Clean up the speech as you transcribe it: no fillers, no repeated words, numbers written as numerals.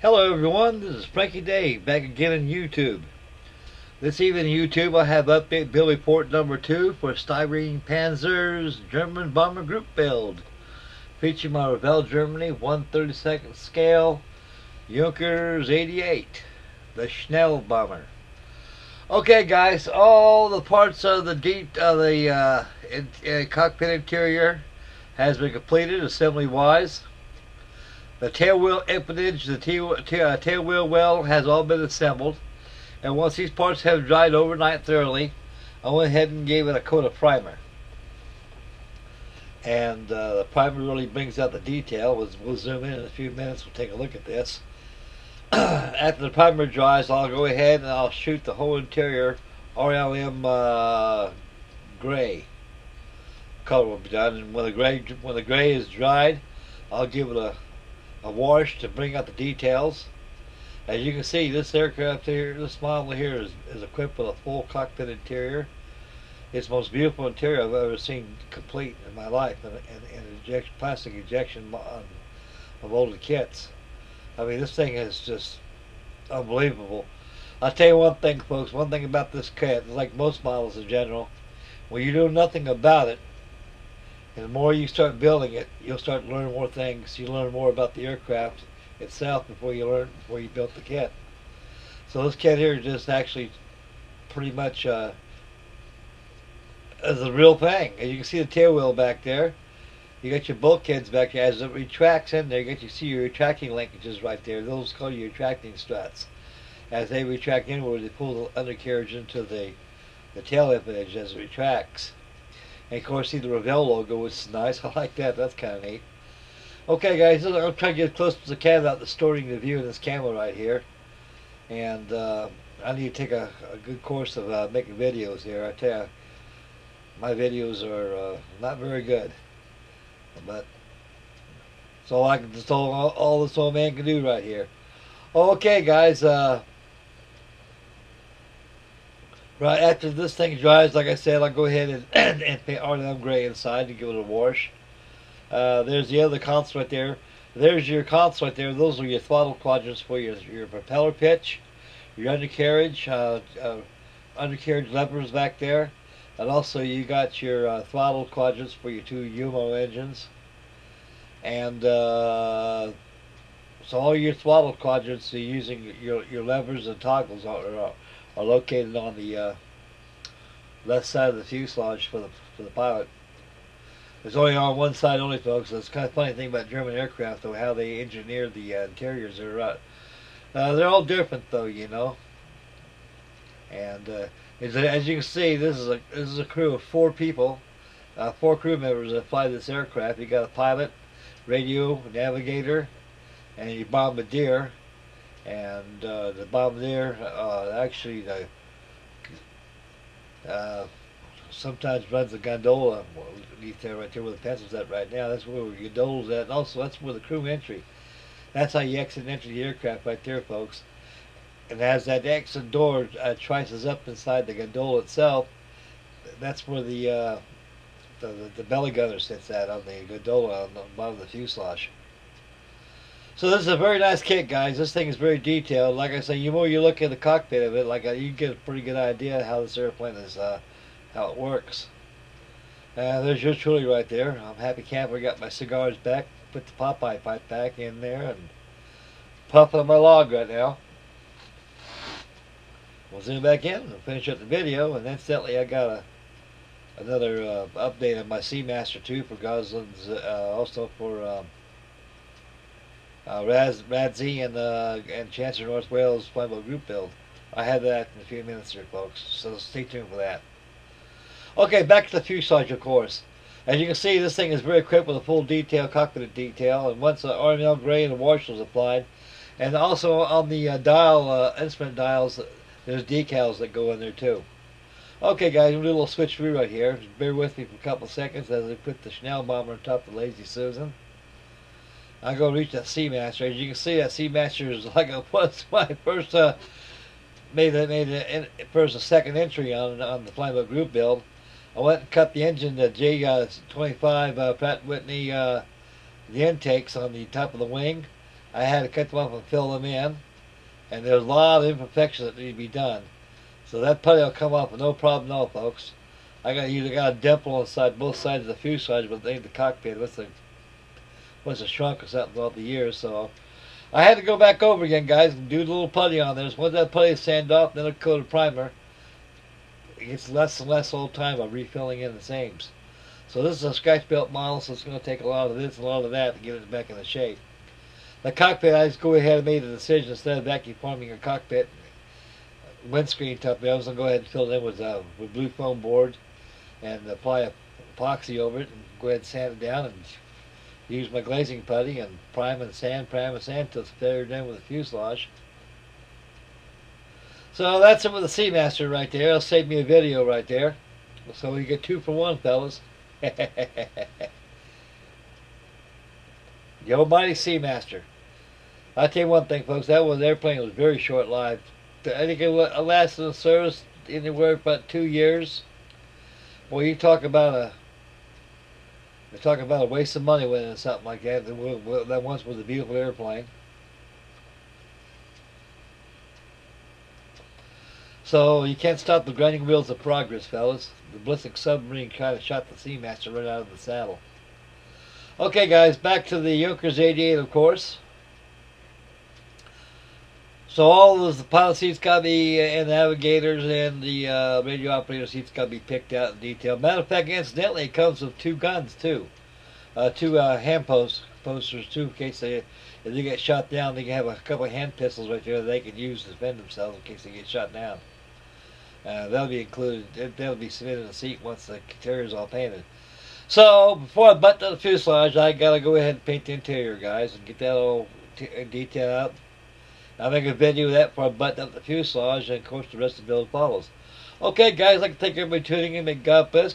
Hello everyone, this is Frankie Dave back again on YouTube. This evening YouTube I have update build report number 2 for Styrene Panzers German bomber group build. Featuring my Revell Germany 1/32 scale JU-88, the Schnell bomber. Okay guys, all the parts of the cockpit interior has been completed assembly wise. The tail wheel empennage, the tail wheel well has all been assembled. And once these parts have dried overnight thoroughly, I went ahead and gave it a coat of primer. And the primer really brings out the detail. We'll zoom in a few minutes, we'll take a look at this. After the primer dries, I'll go ahead and I'll shoot the whole interior RLM gray. Color will be done, and when the gray is dried, I'll give it a wash to bring out the details. As you can see, this aircraft here, this model here is equipped with a full cockpit interior. It's the most beautiful interior I've ever seen complete in my life, and plastic injection of older kits. I mean, this thing is just unbelievable. I'll tell you one thing, folks, one thing about this kit, like most models in general, when you do nothing about it, and the more you start building it, you'll start to learn more things. You learn more about the aircraft itself before you built the kit. So this kit here is just actually pretty much is the real thing. As you can see the tail wheel back there. You got your bulkheads back there. As it retracts in there, you see your retracting linkages right there. Those call your retracting struts. As they retract inward, they pull the undercarriage into the tail empennage as it retracts. And of course, see the Revell logo, which is nice. I like that. That's kind of neat. Okay, guys, I'll try to get as close as I can without distorting the view of this camera right here. And I need to take a good course of making videos here. I tell you, my videos are not very good, but it's all all this old man can do right here. Okay, guys. Right after this thing dries, like I said, I'll go ahead and paint RLM gray inside to give it a wash. There's the other console right there. There's your console right there. Those are your throttle quadrants for your propeller pitch, your undercarriage, undercarriage levers back there, and also you got your throttle quadrants for your two UMO engines. And so all your throttle quadrants are using your levers and toggles are located on the left side of the fuselage for the pilot. It's only on one side only, folks. It's kind of funny thing about German aircraft, though, how they engineer the interiors. They're all different, though, you know. And as you can see, this is a crew of 4 people, 4 crew members that fly this aircraft. You got a pilot, radio, navigator, and your bombardier. And the bombardier actually sometimes runs the gondola right there where the pencil's at right now. That's where the gondola's at, and also that's where the crew entry. That's how you exit and enter the aircraft right there, folks. And as that exit door trices up inside the gondola itself, that's where the belly gunner sits at on the gondola on the bottom of the fuselage. So this is a very nice kit, guys. This thing is very detailed. Like I say, the more you look at the cockpit of it, you get a pretty good idea how this airplane is, how it works. There's your truly right there. I'm happy camper. Got my cigars back. Put the Popeye pipe back in there and puffing on my log right now. We'll zoom back in and finish up the video. And incidentally, I got another update on my Seamaster 2 for Gosling's, also for Radzi and Chancellor North Wales Flyboat group build. I have that in a few minutes here, folks, so stay tuned for that. Okay, back to the fuselage, of course. As you can see, this thing is very equipped with a full detail, cockpit detail, and once the RML gray and the wash was applied, and also on the instrument dials, there's decals that go in there too. Okay, guys, we'll do a little switcheroo right here. Just bear with me for a couple of seconds as I put the Schnell bomber on top of the Lazy Susan. I'm going to reach that Seamaster. As you can see, that Seamaster is like it was when I first made a second entry on the Flyboat group build. I went and cut the engine, the J-25 Pratt & Whitney, the intakes on the top of the wing. I had to cut them off and fill them in, and there's a lot of imperfections that need to be done. So that putty will come off with no problem at all, folks. I got either got a dimple on both sides of the fuselage, but the cockpit was a shrunk or something throughout the years. So I had to go back over again, guys, and do the little putty on there. So once that putty is sanded off, then I'll coat a primer. It gets less and less all the time by refilling in the sames. So this is a scratch built model, so it's going to take a lot of this and a lot of that to get it back into shape. The cockpit, I just go ahead and made the decision instead of vacuum forming a cockpit windscreen top, I was going to go ahead and fill it in with blue foam board and apply epoxy over it and go ahead and sand it down and use my glazing putty and prime and sand until it's fitted in with the fuselage. So that's it with the Seamaster right there. It'll save me a video right there. So you get 2 for 1, fellas. The almighty Seamaster. I'll tell you one thing, folks. That airplane was very short-lived. I think it lasted in service anywhere about 2 years. Well, you talk about a waste of money when it's something like that. That once was a beautiful airplane. So you can't stop the grinding wheels of progress, fellas. The Ballistic Submarine kind of shot the Seamaster right out of the saddle. Okay, guys, back to the Junkers 88, of course. So all the pilot seats got to be, and the navigators and the radio operator seats got to be picked out in detail. Matter of fact, incidentally, it comes with 2 guns too, 2 hand posters too, in case if they get shot down, they can have a couple of hand pistols right there that they can use to defend themselves in case they get shot down. That'll be included. That'll be submitted in the seat once the interior is all painted. So before I button up the fuselage, I gotta go ahead and paint the interior, guys, and get that all detail out. I'll make a video of that before I button up the fuselage, and of course the rest of the build follows. Okay, guys, I'd like to thank everybody tuning in. May God bless.